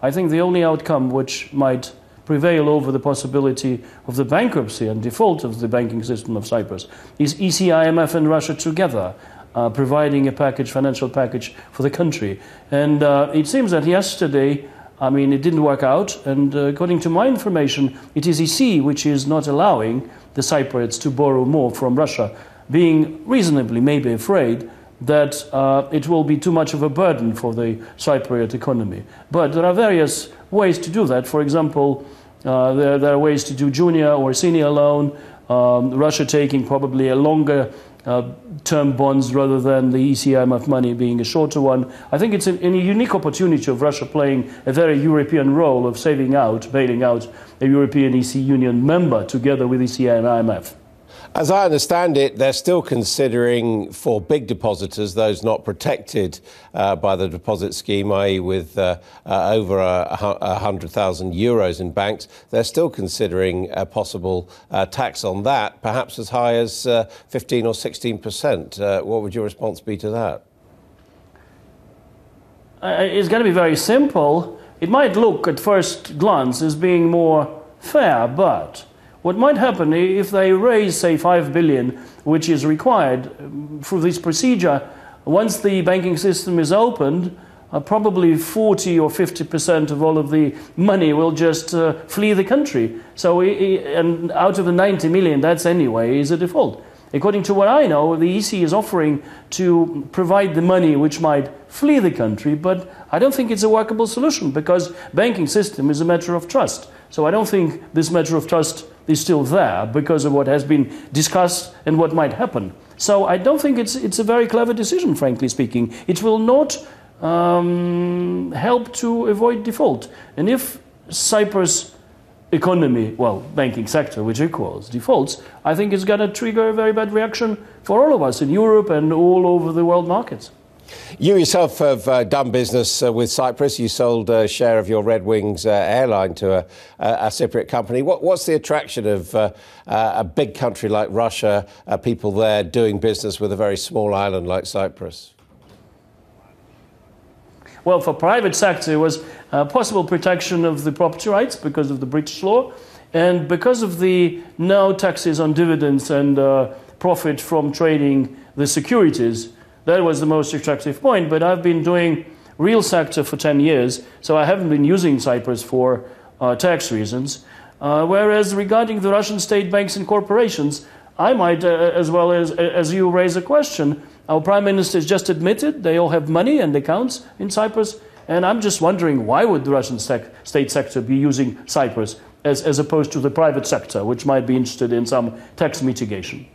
I think the only outcome which might prevail over the possibility of the bankruptcy and default of the banking system of Cyprus is EC, IMF and Russia together providing a package, financial package for the country. And it seems that yesterday, I mean, it didn't work out, and according to my information, it is EC which is not allowing the Cypriots to borrow more from Russia, being reasonably maybe afraid that it will be too much of a burden for the Cypriot economy. But there are various ways to do that. For example, there are ways to do junior or senior loan, Russia taking probably a longer term bonds rather than the ECIMF money being a shorter one. I think it's a unique opportunity of Russia playing a very European role of saving out, bailing out a European EC Union member together with ECI and IMF. As I understand it, they're still considering for big depositors, those not protected by the deposit scheme, i.e. with over 100,000 euros in banks, they're still considering a possible tax on that, perhaps as high as 15 or 16%. What would your response be to that? It's going to be very simple. It might look at first glance as being more fair, but what might happen if they raise, say, 5 billion, which is required through this procedure, once the banking system is opened, probably 40 or 50% of all of the money will just flee the country. So, and out of the 90 million, that's anyway is a default. According to what I know, the EC is offering to provide the money which might flee the country, but I don't think it's a workable solution because banking system is a matter of trust. So I don't think this matter of trust is still there because of what has been discussed and what might happen. So I don't think it's a very clever decision, frankly speaking. It will not help to avoid default. And if Cyprus economy, well, banking sector, which equals defaults, I think it's going to trigger a very bad reaction for all of us in Europe and all over the world markets. You yourself have done business with Cyprus. You sold a share of your Red Wings airline to a Cypriot company. What's the attraction of a big country like Russia, people there doing business with a very small island like Cyprus? Well, for private sector, it was possible protection of the property rights because of the British law, and because of the no taxes on dividends and profit from trading the securities. That was the most attractive point, but I've been doing real sector for 10 years, so I haven't been using Cyprus for tax reasons. Whereas regarding the Russian state banks and corporations, I might, as well as you raise a question, our Prime Minister has just admitted they all have money and accounts in Cyprus, and I'm just wondering why would the Russian state sector be using Cyprus as opposed to the private sector, which might be interested in some tax mitigation.